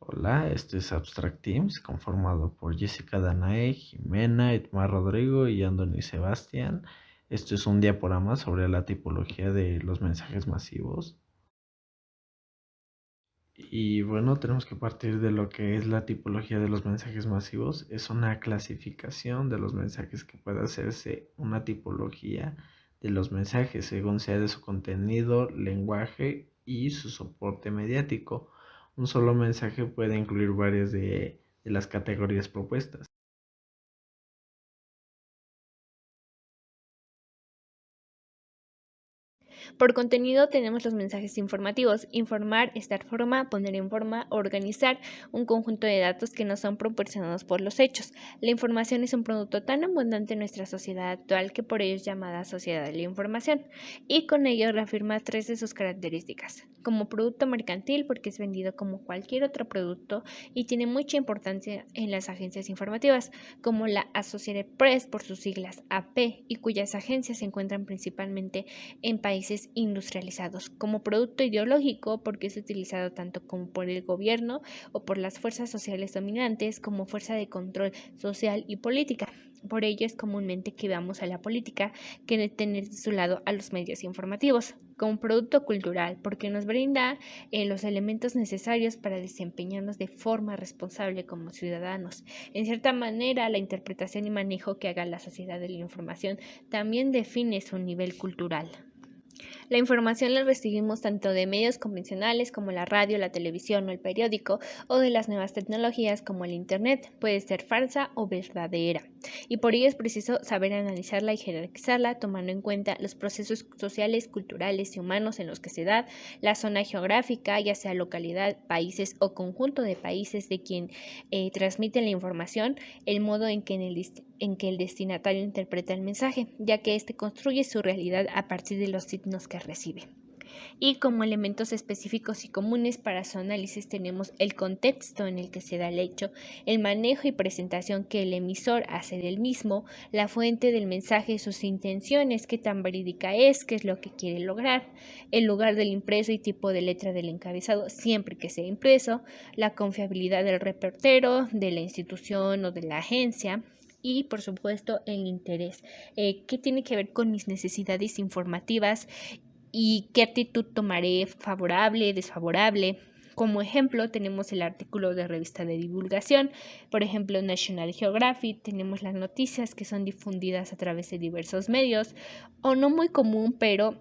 Hola, este es Abstract Teams, conformado por Jessica Danae, Jimena, Edmar Rodrigo y Anthony Sebastián. Esto es un diaporama sobre la tipología de los mensajes masivos. Y bueno, tenemos que partir de lo que es la tipología de los mensajes masivos. Es una clasificación de los mensajes que puede hacerse una tipología de los mensajes según sea de su contenido, lenguaje y su soporte mediático. Un solo mensaje puede incluir varias de las categorías propuestas. Por contenido tenemos los mensajes informativos: informar, estar forma, poner en forma, organizar un conjunto de datos que nos son proporcionados por los hechos. La información es un producto tan abundante en nuestra sociedad actual que por ello es llamada sociedad de la información, y con ello reafirma tres de sus características: como producto mercantil, porque es vendido como cualquier otro producto y tiene mucha importancia en las agencias informativas, como la Associated Press por sus siglas AP, y cuyas agencias se encuentran principalmente en países industrializados; como producto ideológico, porque es utilizado tanto como por el gobierno o por las fuerzas sociales dominantes como fuerza de control social y política. Por ello es comúnmente que veamos a la política que tener de su lado a los medios informativos; como producto cultural, porque nos brinda los elementos necesarios para desempeñarnos de forma responsable como ciudadanos. En cierta manera, la interpretación y manejo que haga la sociedad de la información también define su nivel cultural. La información la recibimos tanto de medios convencionales como la radio, la televisión o el periódico, o de las nuevas tecnologías como el Internet. Puede ser falsa o verdadera, y por ello es preciso saber analizarla y jerarquizarla, tomando en cuenta los procesos sociales, culturales y humanos en los que se da, la zona geográfica, ya sea localidad, países o conjunto de países de quien transmiten la información, el modo en que el destinatario interpreta el mensaje, ya que éste construye su realidad a partir de los signos que recibe. Y como elementos específicos y comunes para su análisis tenemos el contexto en el que se da el hecho, el manejo y presentación que el emisor hace del mismo, la fuente del mensaje, sus intenciones, qué tan verídica es, qué es lo que quiere lograr, el lugar del impreso y tipo de letra del encabezado siempre que sea impreso, la confiabilidad del reportero, de la institución o de la agencia, y por supuesto el interés, qué tiene que ver con mis necesidades informativas y qué actitud tomaré: favorable, desfavorable. Como ejemplo tenemos el artículo de revista de divulgación, por ejemplo National Geographic; tenemos las noticias que son difundidas a través de diversos medios, o no muy común, pero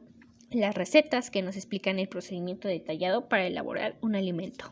las recetas que nos explican el procedimiento detallado para elaborar un alimento.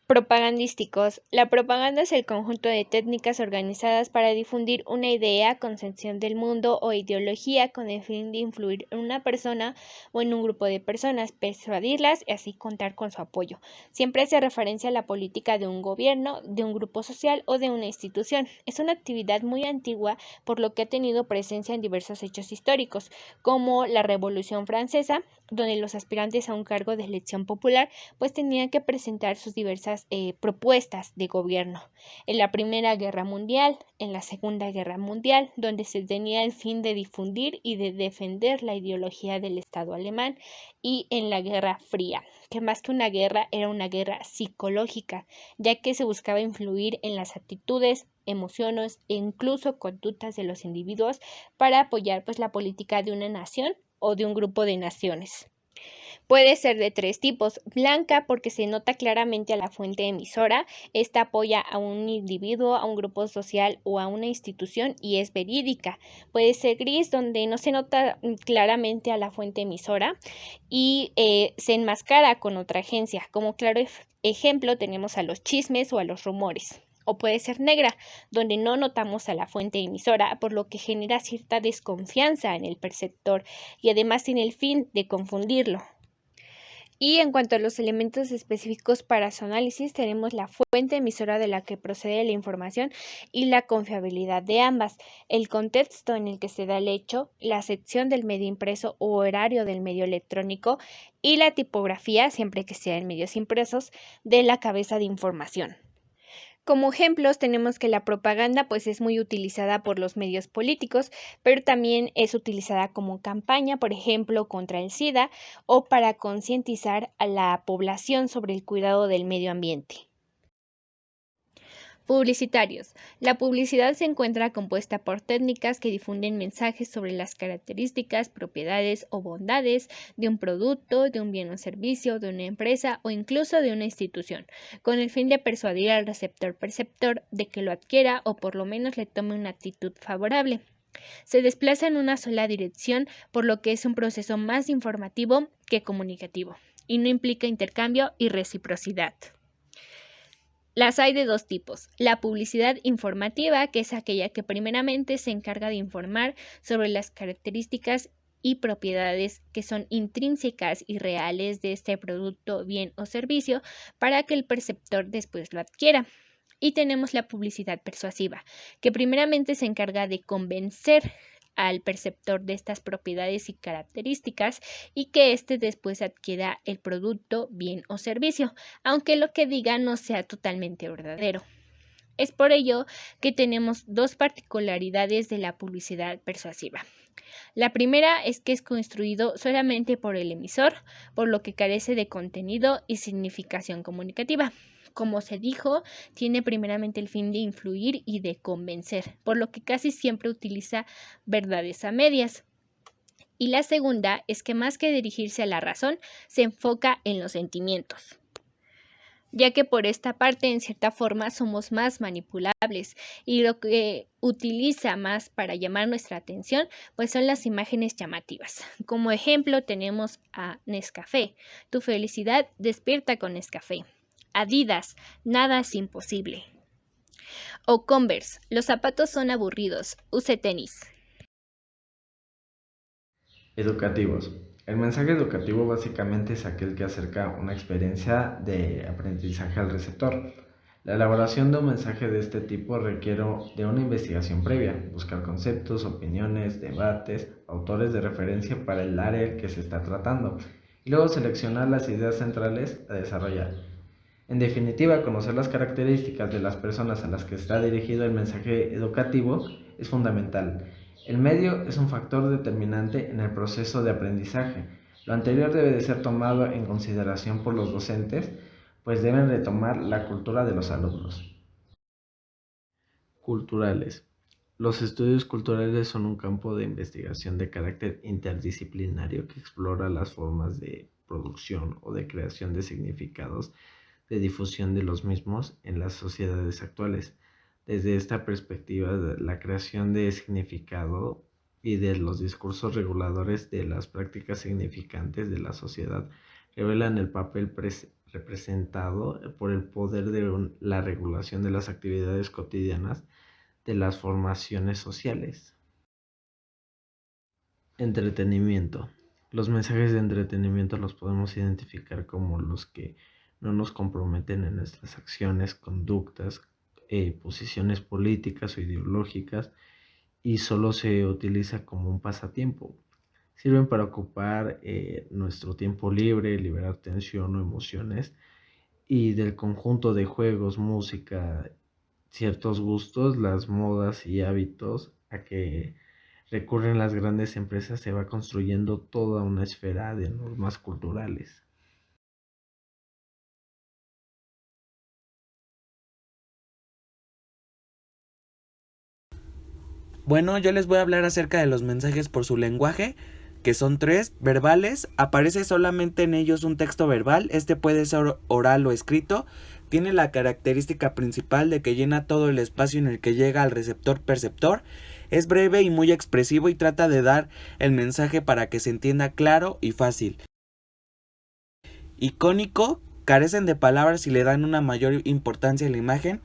Propagandísticos. La propaganda es el conjunto de técnicas organizadas para difundir una idea, concepción del mundo o ideología con el fin de influir en una persona o en un grupo de personas, persuadirlas y así contar con su apoyo. Siempre hace referencia a la política de un gobierno, de un grupo social o de una institución. Es una actividad muy antigua, por lo que ha tenido presencia en diversos hechos históricos, como la Revolución Francesa, donde los aspirantes a un cargo de elección popular pues tenían que presentar sus diversas propuestas de gobierno. En la Primera Guerra Mundial, en la Segunda Guerra Mundial, donde se tenía el fin de difundir y de defender la ideología del Estado alemán, y en la Guerra Fría, que más que una guerra era una guerra psicológica, ya que se buscaba influir en las actitudes, emociones e incluso conductas de los individuos para apoyar pues la política de una nación o de un grupo de naciones. Puede ser de tres tipos: blanca, porque se nota claramente a la fuente emisora, esta apoya a un individuo, a un grupo social o a una institución y es verídica. Puede ser gris, donde no se nota claramente a la fuente emisora y se enmascara con otra agencia. Como claro ejemplo tenemos a los chismes o a los rumores. O puede ser negra, donde no notamos a la fuente emisora, por lo que genera cierta desconfianza en el perceptor y además tiene el fin de confundirlo. Y en cuanto a los elementos específicos para su análisis, tenemos la fuente emisora de la que procede la información y la confiabilidad de ambas, el contexto en el que se da el hecho, la sección del medio impreso o horario del medio electrónico y la tipografía, siempre que sea en medios impresos, de la cabeza de información. Como ejemplos tenemos que la propaganda pues es muy utilizada por los medios políticos, pero también es utilizada como campaña, por ejemplo, contra el SIDA o para concientizar a la población sobre el cuidado del medio ambiente. Publicitarios. La publicidad se encuentra compuesta por técnicas que difunden mensajes sobre las características, propiedades o bondades de un producto, de un bien o servicio, de una empresa o incluso de una institución, con el fin de persuadir al receptor-perceptor de que lo adquiera o por lo menos le tome una actitud favorable. Se desplaza en una sola dirección, por lo que es un proceso más informativo que comunicativo, y no implica intercambio y reciprocidad. Las hay de dos tipos. La publicidad informativa, que es aquella que primeramente se encarga de informar sobre las características y propiedades que son intrínsecas y reales de este producto, bien o servicio para que el perceptor después lo adquiera. Y tenemos la publicidad persuasiva, que primeramente se encarga de convencer al perceptor de estas propiedades y características y que éste después adquiera el producto, bien o servicio, aunque lo que diga no sea totalmente verdadero. Es por ello que tenemos dos particularidades de la publicidad persuasiva. La primera es que es construido solamente por el emisor, por lo que carece de contenido y significación comunicativa. Como se dijo, tiene primeramente el fin de influir y de convencer, por lo que casi siempre utiliza verdades a medias. Y la segunda es que más que dirigirse a la razón, se enfoca en los sentimientos, ya que por esta parte en cierta forma somos más manipulables y lo que utiliza más para llamar nuestra atención pues son las imágenes llamativas. Como ejemplo tenemos a Nescafé, tu felicidad despierta con Nescafé. Adidas, nada es imposible. O Converse, los zapatos son aburridos, use tenis. Educativos. El mensaje educativo básicamente es aquel que acerca una experiencia de aprendizaje al receptor. La elaboración de un mensaje de este tipo requiere de una investigación previa, buscar conceptos, opiniones, debates, autores de referencia para el área que se está tratando y luego seleccionar las ideas centrales a desarrollar. En definitiva, conocer las características de las personas a las que está dirigido el mensaje educativo es fundamental. El medio es un factor determinante en el proceso de aprendizaje. Lo anterior debe de ser tomado en consideración por los docentes, pues deben retomar la cultura de los alumnos. Culturales. Los estudios culturales son un campo de investigación de carácter interdisciplinario que explora las formas de producción o de creación de significados de difusión de los mismos en las sociedades actuales. Desde esta perspectiva, la creación de significado y de los discursos reguladores de las prácticas significantes de la sociedad revelan el papel representado por el poder de la regulación de las actividades cotidianas de las formaciones sociales. Entretenimiento. Los mensajes de entretenimiento los podemos identificar como los que no nos comprometen en nuestras acciones, conductas, posiciones políticas o ideológicas y solo se utiliza como un pasatiempo. Sirven para ocupar nuestro tiempo libre, liberar tensión o emociones y del conjunto de juegos, música, ciertos gustos, las modas y hábitos a que recurren las grandes empresas se va construyendo toda una esfera de normas culturales. Bueno, yo les voy a hablar acerca de los mensajes por su lenguaje, que son tres: verbales, aparece solamente en ellos un texto verbal, este puede ser oral o escrito, tiene la característica principal de que llena todo el espacio en el que llega al receptor-perceptor, es breve y muy expresivo y trata de dar el mensaje para que se entienda claro y fácil. Icónico, carecen de palabras y le dan una mayor importancia a la imagen.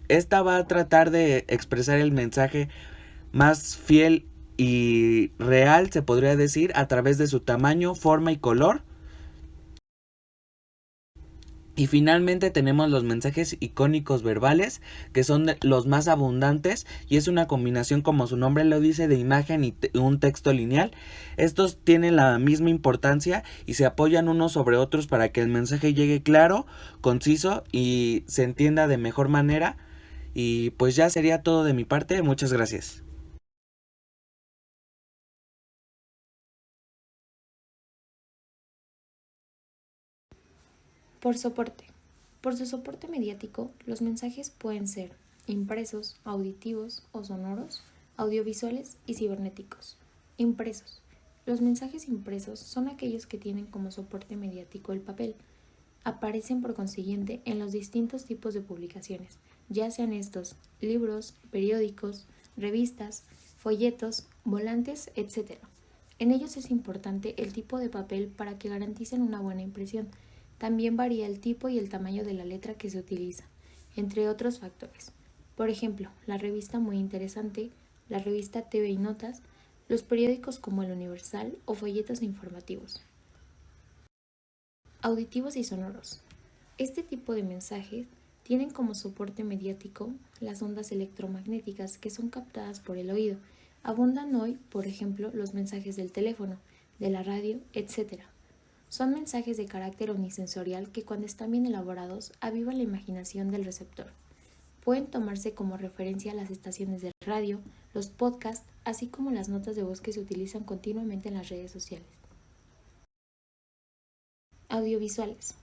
Esta va a tratar de expresar el mensaje más fiel y real, se podría decir, a través de su tamaño, forma y color. Y finalmente tenemos los mensajes icónicos verbales, que son los más abundantes y es una combinación, como su nombre lo dice, de imagen y un texto lineal. Estos tienen la misma importancia y se apoyan unos sobre otros para que el mensaje llegue claro, conciso y se entienda de mejor manera. Y pues ya sería todo de mi parte. Muchas gracias. Por soporte. Por su soporte mediático, los mensajes pueden ser impresos, auditivos o sonoros, audiovisuales y cibernéticos. Impresos. Los mensajes impresos son aquellos que tienen como soporte mediático el papel. Aparecen por consiguiente en los distintos tipos de publicaciones, ya sean estos libros, periódicos, revistas, folletos, volantes, etc. En ellos es importante el tipo de papel para que garanticen una buena impresión. También varía el tipo y el tamaño de la letra que se utiliza, entre otros factores. Por ejemplo, la revista Muy Interesante, la revista TV y Notas, los periódicos como El Universal o folletos informativos. Auditivos y sonoros. Este tipo de mensajes tienen como soporte mediático las ondas electromagnéticas que son captadas por el oído. Abundan hoy, por ejemplo, los mensajes del teléfono, de la radio, etc. Son mensajes de carácter omnisensorial que cuando están bien elaborados avivan la imaginación del receptor. Pueden tomarse como referencia las estaciones de radio, los podcasts, así como las notas de voz que se utilizan continuamente en las redes sociales. Audiovisuales.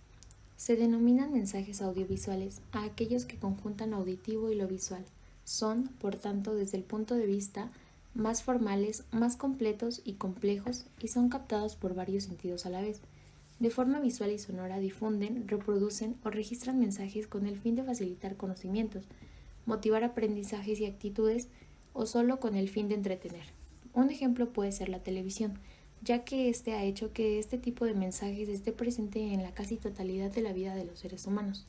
Se denominan mensajes audiovisuales a aquellos que conjuntan lo auditivo y lo visual. Son, por tanto, desde el punto de vista más formales, más completos y complejos y son captados por varios sentidos a la vez. De forma visual y sonora difunden, reproducen o registran mensajes con el fin de facilitar conocimientos, motivar aprendizajes y actitudes o solo con el fin de entretener. Un ejemplo puede ser la televisión, ya que este ha hecho que este tipo de mensajes esté presente en la casi totalidad de la vida de los seres humanos.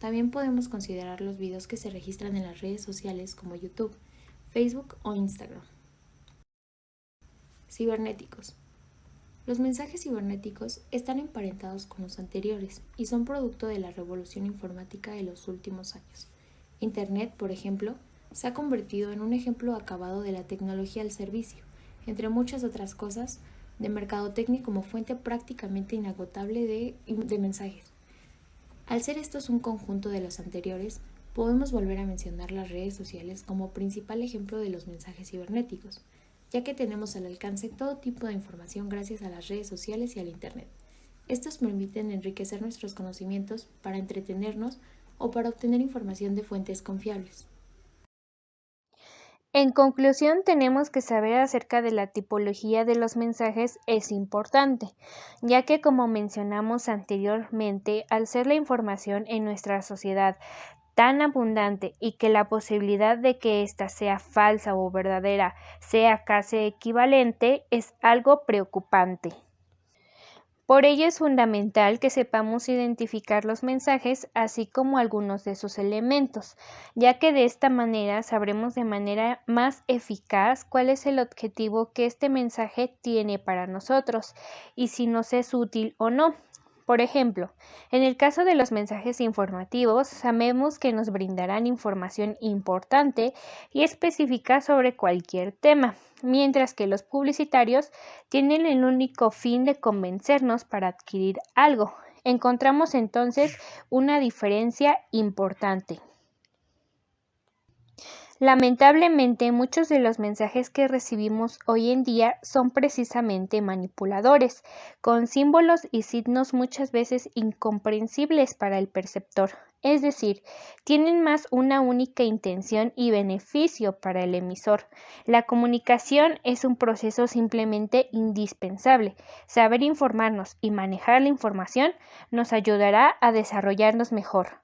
También podemos considerar los videos que se registran en las redes sociales como YouTube, Facebook o Instagram. Cibernéticos. Los mensajes cibernéticos están emparentados con los anteriores y son producto de la revolución informática de los últimos años. Internet, por ejemplo, se ha convertido en un ejemplo acabado de la tecnología al servicio, entre muchas otras cosas, de mercadotecnia como fuente prácticamente inagotable de mensajes. Al ser estos un conjunto de los anteriores, podemos volver a mencionar las redes sociales como principal ejemplo de los mensajes cibernéticos, ya que tenemos al alcance todo tipo de información gracias a las redes sociales y al Internet. Estos permiten enriquecer nuestros conocimientos para entretenernos o para obtener información de fuentes confiables. En conclusión, tenemos que saber acerca de la tipología de los mensajes es importante, ya que como mencionamos anteriormente, al ser la información en nuestra sociedad tan abundante y que la posibilidad de que ésta sea falsa o verdadera sea casi equivalente es algo preocupante. Por ello es fundamental que sepamos identificar los mensajes así como algunos de sus elementos, ya que de esta manera sabremos de manera más eficaz cuál es el objetivo que este mensaje tiene para nosotros y si nos es útil o no. Por ejemplo, en el caso de los mensajes informativos, sabemos que nos brindarán información importante y específica sobre cualquier tema, mientras que los publicitarios tienen el único fin de convencernos para adquirir algo. Encontramos entonces una diferencia importante. Lamentablemente, muchos de los mensajes que recibimos hoy en día son precisamente manipuladores, con símbolos y signos muchas veces incomprensibles para el perceptor. Es decir, tienen más una única intención y beneficio para el emisor. La comunicación es un proceso simplemente indispensable. Saber informarnos y manejar la información nos ayudará a desarrollarnos mejor.